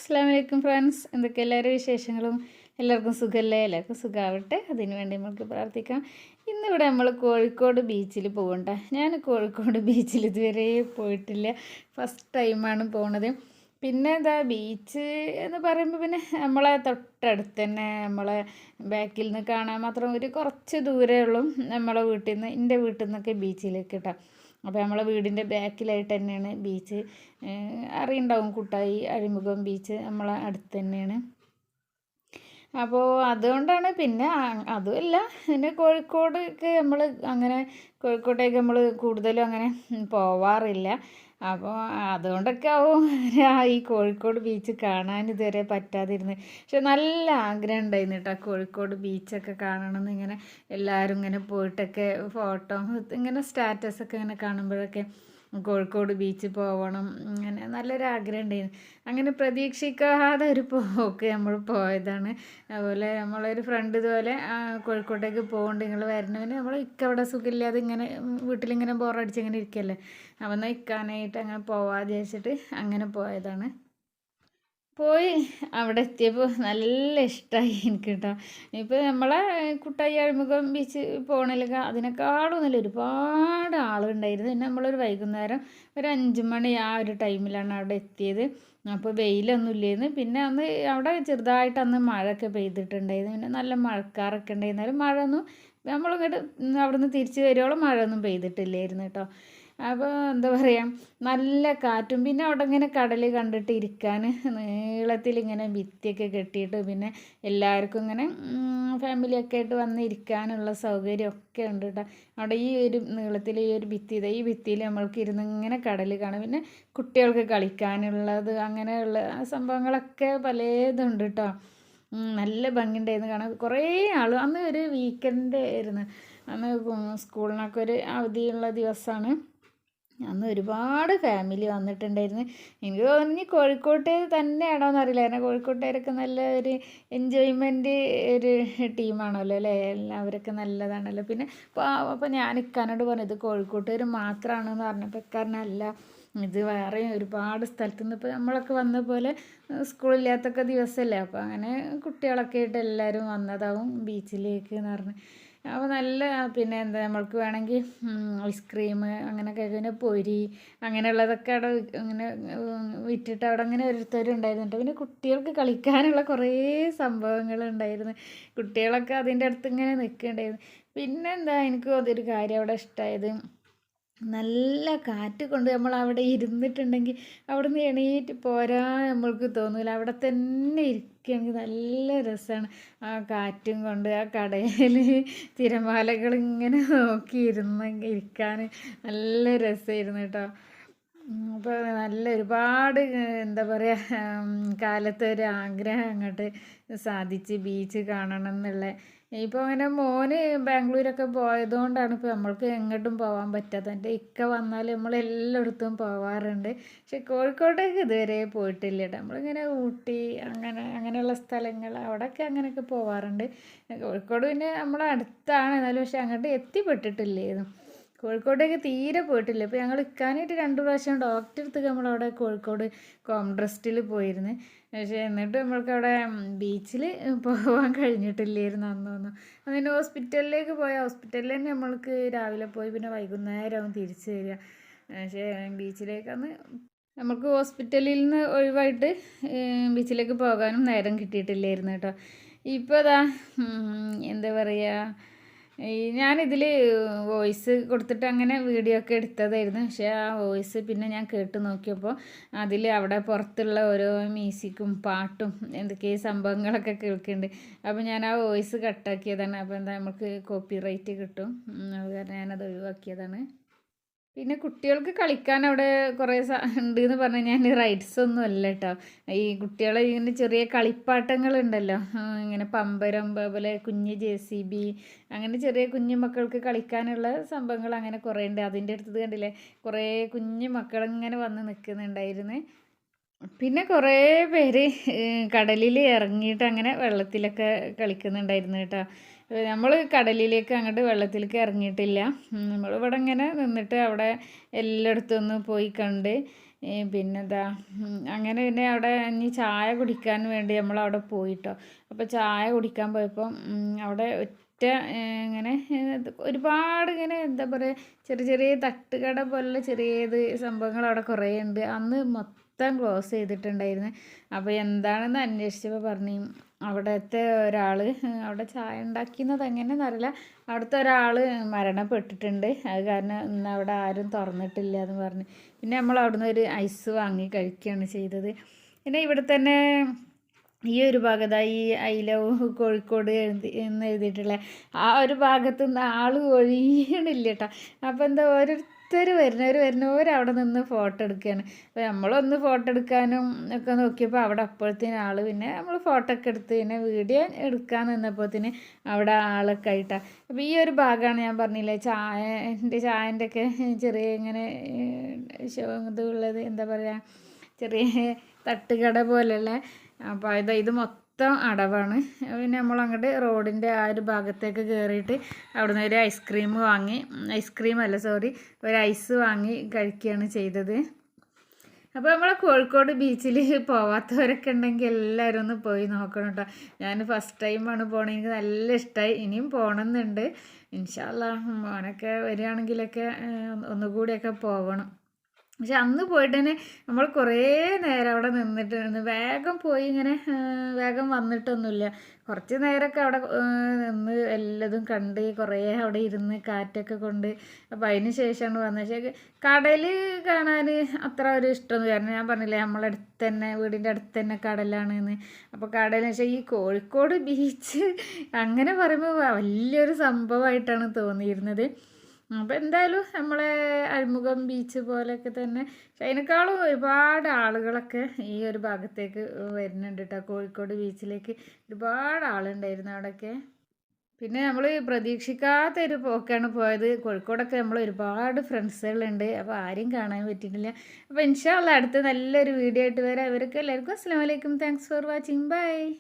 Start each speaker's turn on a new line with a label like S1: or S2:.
S1: അസ്സലാമു അലൈക്കും ഫ്രണ്ട്സ്. എന്തൊക്കെ എല്ലാവരും വിശേഷങ്ങളും? എല്ലാവർക്കും സുഖമല്ലേ? എല്ലാവർക്കും സുഖമാവട്ടെ. അതിന് വേണ്ടി നമുക്ക് പ്രാർത്ഥിക്കാം. ഇന്നിവിടെ നമ്മൾ കോഴിക്കോട് ബീച്ചിൽ പോകണ്ട. ഞാൻ കോഴിക്കോട് ബീച്ചിൽ ഇതുവരെ പോയിട്ടില്ല. ഫസ്റ്റ് ടൈമാണ് പോണത്. പിന്നെ എന്താ ബീച്ച് എന്ന് പറയുമ്പോൾ പിന്നെ നമ്മളെ തൊട്ടടുത്ത് തന്നെ നമ്മളെ ബാക്കിൽ നിന്ന് കാണാൻ മാത്രം ഒരു കുറച്ച് ദൂരമേ ഉള്ളൂ നമ്മളെ വീട്ടിൽ നിന്ന്, എൻ്റെ വീട്ടിൽ നിന്നൊക്കെ ബീച്ചിലേക്ക് കേട്ടോ. അപ്പോൾ നമ്മളെ വീടിൻ്റെ ബാക്കിലായിട്ട് തന്നെയാണ് ബീച്ച്. അറിയുണ്ടാവും, കുട്ടായി അഴിമുഖം ബീച്ച് നമ്മളെ അടുത്ത് തന്നെയാണ്. അപ്പോൾ അതുകൊണ്ടാണ്. പിന്നെ അതുമല്ല, പിന്നെ കോഴിക്കോടൊക്കെ നമ്മൾ അങ്ങനെ കോഴിക്കോട്ടേക്ക് നമ്മൾ കൂടുതലും അങ്ങനെ പോവാറില്ല. അപ്പോൾ അതുകൊണ്ടൊക്കെ ആവും ഈ കോഴിക്കോട് ബീച്ച് കാണാൻ ഇതുവരെ പറ്റാതിരുന്നത്. പക്ഷെ നല്ല ആഗ്രഹം ഉണ്ടായിരുന്നു കേട്ടോ കോഴിക്കോട് ബീച്ചൊക്കെ കാണണമെന്ന്. ഇങ്ങനെ എല്ലാവരും ഇങ്ങനെ പോയിട്ടൊക്കെ ഫോട്ടോ ഇങ്ങനെ സ്റ്റാറ്റസൊക്കെ ഇങ്ങനെ കാണുമ്പോഴൊക്കെ കോഴിക്കോട് ബീച്ചിൽ പോകണം, ഇങ്ങനെ നല്ലൊരാഗ്രഹം ഉണ്ടായിരുന്നു. അങ്ങനെ പ്രതീക്ഷിക്കാതെ ഒരു പോക്ക് നമ്മൾ പോയതാണ്. അതുപോലെ നമ്മളൊരു ഫ്രണ്ട് ഇതുപോലെ കോഴിക്കോട്ടേക്ക് പോകുന്നുണ്ട്, നിങ്ങൾ വരണവന് നമ്മൾ അവിടെ സുഖമില്ലാതെ ഇങ്ങനെ വീട്ടിലിങ്ങനെ ബോറടിച്ച് ഇങ്ങനെ ഇരിക്കല്ലേ, അപ്പം എന്നാൽ ഇരിക്കാനായിട്ട് അങ്ങനെ പോവാതെ വിചാരിച്ചിട്ട് അങ്ങനെ പോയതാണ്. പോയി അവിടെ എത്തിയപ്പോൾ നല്ല ഇഷ്ടമായി എനിക്ക് കേട്ടോ. ഇപ്പോൾ നമ്മളെ കുട്ടായി അഴിമുഖം ബീച്ച് പോകണതിലൊക്കെ അതിനേക്കാളും നല്ല ഒരുപാട് ആളുണ്ടായിരുന്നു. പിന്നെ നമ്മളൊരു വൈകുന്നേരം ഒരു 5 മണി ആ ഒരു ടൈമിലാണ് അവിടെ എത്തിയത്. അപ്പോൾ വെയിലൊന്നും ഇല്ലായിരുന്നു. പിന്നെ അന്ന് അവിടെ ചെറുതായിട്ട് അന്ന് മഴയൊക്കെ പെയ്തിട്ടുണ്ടായിരുന്നു. പിന്നെ നല്ല മഴക്കാറൊക്കെ ഉണ്ടായിരുന്നാലും മഴയൊന്നും നമ്മളിങ്ങോട്ട് അവിടെ നിന്ന് തിരിച്ച് വരുവോളം മഴയൊന്നും പെയ്തിട്ടില്ലായിരുന്നു കേട്ടോ. അപ്പോൾ എന്താ പറയുക, നല്ല കാറ്റും. പിന്നെ അവിടെ ഇങ്ങനെ കടൽ കണ്ടിട്ട് ഇരിക്കാൻ നീളത്തിൽ ഇങ്ങനെ ഭിത്തിയൊക്കെ കെട്ടിയിട്ട്, പിന്നെ എല്ലാവർക്കും ഇങ്ങനെ ഫാമിലിയൊക്കെ ആയിട്ട് വന്ന് ഇരിക്കാനുള്ള സൗകര്യമൊക്കെ ഉണ്ട് കേട്ടോ. അവിടെ ഈ ഒരു നീളത്തിൽ ഈ ഒരു ഭിത്തി, ഈ ഭിത്തിയിൽ നമ്മൾക്ക് ഇരുന്ന് ഇങ്ങനെ കടൽ കാണാം. പിന്നെ കുട്ടികൾക്ക് കളിക്കാനുള്ളത് അങ്ങനെയുള്ള സംഭവങ്ങളൊക്കെ പലതുണ്ട് കേട്ടോ. നല്ല ഭംഗിയുണ്ടായിരുന്നു കാണാൻ. കുറേ ആൾ അന്ന് ഒരു വീക്കെൻഡ് ആയിരുന്നു. അന്ന് സ്കൂളിനൊക്കെ ഒരു അവധിയുള്ള ദിവസമാണ്. അന്ന് ഒരുപാട് ഫാമിലി വന്നിട്ടുണ്ടായിരുന്നു. എനിക്ക് തോന്നി കോഴിക്കോട്ട് തന്നെയാണോയെന്ന് അറിയില്ല. കാരണം കോഴിക്കോട്ടുകാരൊക്കെ നല്ല ഒരു എൻജോയ്മെൻറ്റ് ഒരു ടീമാണല്ലോ അല്ലേ, എല്ലാവരൊക്കെ നല്ലതാണല്ലോ. പിന്നെ അപ്പോൾ ഞാൻ ഇക്കാനോട് പറഞ്ഞു ഇത് കോഴിക്കോട്ടുകാർ മാത്രമാണെന്ന് പറഞ്ഞപ്പോൾ ഇക്കാരനല്ല, ഇത് വേറെ ഒരുപാട് സ്ഥലത്തു നിന്ന് ഇപ്പോൾ നമ്മളൊക്കെ വന്ന പോലെ സ്കൂളില്ലാത്തൊക്കെ ദിവസമല്ലേ, അപ്പോൾ അങ്ങനെ കുട്ടികളൊക്കെ ആയിട്ട് എല്ലാവരും വന്നതാവും ബീച്ചിലേക്ക് എന്ന് പറഞ്ഞു. അപ്പോൾ നല്ല പിന്നെ എന്താ നമ്മൾക്ക് വേണമെങ്കിൽ ഐസ്ക്രീം അങ്ങനെയൊക്കെ, പിന്നെ പൊരി അങ്ങനെയുള്ളതൊക്കെ അവിടെ ഇങ്ങനെ വിറ്റിട്ട് അവിടെ അങ്ങനെ ഓരോരുത്തരുണ്ടായിരുന്നു. പിന്നെ കുട്ടികൾക്ക് കളിക്കാനുള്ള കുറേ സംഭവങ്ങളുണ്ടായിരുന്നു. കുട്ടികളൊക്കെ അതിൻ്റെ അടുത്ത് ഇങ്ങനെ നിൽക്കുന്നുണ്ടായിരുന്നു. പിന്നെന്താ എനിക്ക് അതൊരു കാര്യം അവിടെ ഇഷ്ടമായത്, നല്ല കാറ്റ് കൊണ്ട് നമ്മൾ അവിടെ ഇരുന്നിട്ടുണ്ടെങ്കിൽ അവിടെ നിന്ന് എണീറ്റ് പോരാൻ നമ്മൾക്ക് തോന്നില്ല. അവിടെ തന്നെ ഇരിക്കുകയാണെങ്കിൽ നല്ല രസമാണ്. ആ കാറ്റും കൊണ്ട് ആ കടയിൽ തിരമാലകൾ ഇങ്ങനെ നോക്കി ഇരിക്കാൻ നല്ല രസമായിരുന്നു കേട്ടോ. അപ്പോൾ നല്ല ഒരുപാട് എന്താ പറയുക, കാലത്തെ ഒരു ആഗ്രഹം അങ്ങോട്ട് സാധിച്ച് ബീച്ച് കാണണം എന്നുള്ള. ഇപ്പോൾ അങ്ങനെ മോന് ബാംഗ്ലൂരൊക്കെ പോയതുകൊണ്ടാണ് ഇപ്പോൾ നമ്മൾക്ക് എങ്ങോട്ടും പോകാൻ പറ്റാത്തത്. എൻ്റെ ഇക്ക വന്നാൽ നമ്മൾ എല്ലായിടത്തും പോവാറുണ്ട്. പക്ഷെ കോഴിക്കോട്ടേക്ക് ഇതുവരെ പോയിട്ടില്ല കേട്ടോ. നമ്മളിങ്ങനെ ഊട്ടി അങ്ങനെയുള്ള സ്ഥലങ്ങൾ അവിടെയൊക്കെ അങ്ങനെയൊക്കെ പോവാറുണ്ട്. കോഴിക്കോട് പിന്നെ നമ്മളെ അടുത്താണ്, എന്നാലും പക്ഷെ അങ്ങോട്ട് എത്തിപ്പെട്ടിട്ടില്ലായിരുന്നു. കോഴിക്കോട്ടേക്ക് തീരെ പോയിട്ടില്ല. ഇപ്പോൾ ഞങ്ങൾ ഇക്കാനായിട്ട് 2 പ്രാവശ്യം ഡോക്ടറെ അടുത്ത് നമ്മളവിടെ കോഴിക്കോട് കോംട്രസ്റ്റിൽ പോയിരുന്നു. പക്ഷേ എന്നിട്ട് നമ്മൾക്ക് അവിടെ ബീച്ചിൽ പോകാൻ കഴിഞ്ഞിട്ടില്ലായിരുന്നു അന്നൊന്നും. അങ്ങനെ ഹോസ്പിറ്റലിലേക്ക് ഹോസ്പിറ്റലിൽ തന്നെ നമ്മൾക്ക് രാവിലെ പോയി പിന്നെ വൈകുന്നേരമാവും തിരിച്ച് വരിക. പക്ഷേ ബീച്ചിലേക്ക് അന്ന് നമുക്ക് ഹോസ്പിറ്റലിൽ നിന്ന് ഒഴിവായിട്ട് ബീച്ചിലേക്ക് പോകാനും നേരം കിട്ടിയിട്ടില്ലായിരുന്നു കേട്ടോ. ഇപ്പോൾ അതാ എന്താ പറയുക, ഞാനിതിൽ വോയിസ് കൊടുത്തിട്ട് അങ്ങനെ വീഡിയോ ഒക്കെ എടുത്തതായിരുന്നു. പക്ഷേ ആ വോയിസ് പിന്നെ ഞാൻ കേട്ട് നോക്കിയപ്പോൾ അതിൽ അവിടെ പുറത്തുള്ള ഓരോ മ്യൂസിക്കും പാട്ടും എന്തൊക്കെയോ സംഭവങ്ങളൊക്കെ കേൾക്കുന്നുണ്ട്. അപ്പോൾ ഞാൻ ആ വോയിസ് കട്ടാക്കിയതാണ്. അപ്പോൾ എന്താ നമുക്ക് കോപ്പിറൈറ്റ് കിട്ടും, അത് കാരണം ഞാനത് ഒഴിവാക്കിയതാണ്. പിന്നെ കുട്ടികൾക്ക് കളിക്കാൻ അവിടെ കുറേ ഉണ്ട് എന്ന് പറഞ്ഞു കഴിഞ്ഞാൽ റൈഡ്സ് ഒന്നും അല്ല കേട്ടോ. ഈ കുട്ടികളെ ഇങ്ങനെ ചെറിയ കളിപ്പാട്ടങ്ങളുണ്ടല്ലോ, ഇങ്ങനെ പമ്പരം പോലെ കുഞ്ഞ് JCB അങ്ങനെ ചെറിയ കുഞ്ഞു മക്കൾക്ക് കളിക്കാനുള്ള സംഭവങ്ങൾ അങ്ങനെ കുറേ ഉണ്ട്. അതിൻ്റെ അടുത്തത് കണ്ടില്ലേ, കുറേ കുഞ്ഞു മക്കളിങ്ങനെ വന്ന് നിൽക്കുന്നുണ്ടായിരുന്നു. പിന്നെ കുറേ പേര് കടലിൽ ഇറങ്ങിയിട്ട് അങ്ങനെ വെള്ളത്തിലൊക്കെ കളിക്കുന്നുണ്ടായിരുന്നു കേട്ടോ. നമ്മൾ കടലിലേക്ക് അങ്ങോട്ട് വെള്ളത്തിലേക്ക് ഇറങ്ങിയിട്ടില്ല. നമ്മളിവിടെ ഇങ്ങനെ നിന്നിട്ട് അവിടെ എല്ലായിടത്തും ഒന്ന് പോയി കണ്ട് പിന്നെന്താ അങ്ങനെ പിന്നെ അവിടെ ഇനി ചായ കുടിക്കാൻ വേണ്ടി നമ്മളവിടെ പോയിട്ടോ. അപ്പോൾ ചായ കുടിക്കാൻ പോയപ്പം അവിടെ ഒറ്റ ഇങ്ങനെ ഒരുപാട് ഇങ്ങനെ എന്താ പറയുക ചെറിയ ചെറിയ തട്ടുകട പോലുള്ള ചെറിയത് സംഭവങ്ങൾ അവിടെ കുറേ ഉണ്ട്. അന്ന് മൊത്തം ക്ലോസ് ചെയ്തിട്ടുണ്ടായിരുന്നു. അപ്പോൾ എന്താണെന്ന് അന്വേഷിച്ചപ്പോൾ പറഞ്ഞു അവിടുത്തെ ഒരാൾ അവിടെ ചായ ഉണ്ടാക്കുന്നത് എങ്ങനെയെന്ന് അറിയില്ല, അവിടുത്തെ ഒരാൾ മരണപ്പെട്ടിട്ടുണ്ട്, അത് കാരണം ഇന്ന് അവിടെ ആരും തുറന്നിട്ടില്ല എന്ന് പറഞ്ഞു. പിന്നെ നമ്മൾ അവിടുന്ന് ഒരു ഐസ് വാങ്ങി കഴിക്കുകയാണ് ചെയ്തത്. പിന്നെ ഇവിടെ തന്നെ ഈ ഒരു ഭാഗത്ത് ഈ ഐ ലവ് കോഴിക്കോട് എന്ന് എഴുതിയിട്ടുള്ള ആ ഒരു ഭാഗത്ത് നിന്ന് ആൾ ഒഴിയണില്ല കേട്ടോ. അപ്പോൾ എന്താ ഓരോരുത്തർ വരുന്നവർ അവിടെ നിന്ന് ഫോട്ടോ എടുക്കുകയാണ്. അപ്പോൾ നമ്മളൊന്ന് ഫോട്ടോ എടുക്കാനും ഒക്കെ നോക്കിയപ്പോൾ അവിടെ അപ്പോഴത്തേന് ആൾ, പിന്നെ നമ്മൾ ഫോട്ടോ ഒക്കെ എടുത്ത് പിന്നെ വീഡിയോ എടുക്കാൻ നിന്നപ്പോഴത്തേന് അവിടെ ആളൊക്കെ ആയിട്ടാണ്. അപ്പോൾ ഈ ഒരു ഭാഗമാണ് ഞാൻ പറഞ്ഞില്ലേ ചായൻ്റെ ഒക്കെ ചെറിയ ഇങ്ങനെ ഇതുള്ളത് എന്താ പറയുക ചെറിയ തട്ടുകട പോലെയുള്ള. അപ്പോൾ ഇത് മൊത്തം അടവാണ്. പിന്നെ നമ്മൾ അങ്ങോട്ട് റോഡിൻ്റെ ആ ഒരു ഭാഗത്തേക്ക് കയറിയിട്ട് അവിടുന്ന് ഒരു ഒരു ഐസ് വാങ്ങി കഴിക്കുകയാണ് ചെയ്തത്. അപ്പോൾ നമ്മളെ കോഴിക്കോട് ബീച്ചിൽ പോവാത്തവരൊക്കെ ഉണ്ടെങ്കിൽ എല്ലാവരും ഒന്ന് പോയി നോക്കണം കേട്ടോ. ഞാൻ ഫസ്റ്റ് ടൈമാണ് പോകണത്, എനിക്ക് നല്ല ഇഷ്ടമായി, ഇനിയും പോകണമെന്നുണ്ട്. ഇൻഷാ അല്ലാഹ് മോനൊക്കെ വരികയാണെങ്കിലൊക്കെ ഒന്നുകൂടിയൊക്കെ പോകണം. പക്ഷെ അന്ന് പോയിട്ട് തന്നെ നമ്മൾ കുറേ നേരം അവിടെ നിന്നിട്ടുണ്ട്. വേഗം പോയി ഇങ്ങനെ വേഗം വന്നിട്ടൊന്നുമില്ല. കുറച്ച് നേരമൊക്കെ അവിടെ നിന്ന് എല്ലതും കണ്ട് കുറേ അവിടെ ഇരുന്ന് കാറ്റൊക്കെ കൊണ്ട് അപ്പോൾ അതിന് ശേഷമാണ് വന്നത്. പക്ഷേ കടൽ കാണാൻ അത്ര ഒരു ഇഷ്ടമൊന്നും, കാരണം ഞാൻ പറഞ്ഞില്ലേ നമ്മളെ അടുത്ത് തന്നെ വീടിൻ്റെ അടുത്ത് തന്നെ കടലാണ് എന്ന്. അപ്പോൾ കടൽ പക്ഷേ ഈ കോഴിക്കോട് ബീച്ച് അങ്ങനെ പറയുമ്പോൾ വലിയൊരു സംഭവമായിട്ടാണ് തോന്നിയിരുന്നത്. അപ്പോൾ എന്തായാലും നമ്മളെ അഴിമുഖം ബീച്ച് പോലെയൊക്കെ തന്നെ, പക്ഷെ അതിനേക്കാളും ഒരുപാട് ആളുകളൊക്കെ ഈ ഒരു ഭാഗത്തേക്ക് വരുന്നുണ്ട് കേട്ടോ. കോഴിക്കോട് ബീച്ചിലേക്ക് ഒരുപാട് ആളുണ്ടായിരുന്നു അവിടെയൊക്കെ. പിന്നെ നമ്മൾ പ്രതീക്ഷിക്കാത്തൊരു പോക്കാണ് പോയത്. കോഴിക്കോടൊക്കെ നമ്മൾ ഒരുപാട് ഫ്രണ്ട്സുകളുണ്ട്, അപ്പോൾ ആരെയും കാണാൻ പറ്റിയിട്ടില്ല. അപ്പോൾ ഇൻഷാ അല്ലാഹ് അടുത്ത നല്ലൊരു വീഡിയോ ആയിട്ട് വരാം. ഇവർക്ക് എല്ലാവർക്കും അസ്സലാമു അലൈക്കും. Thanks for watching. ബൈ.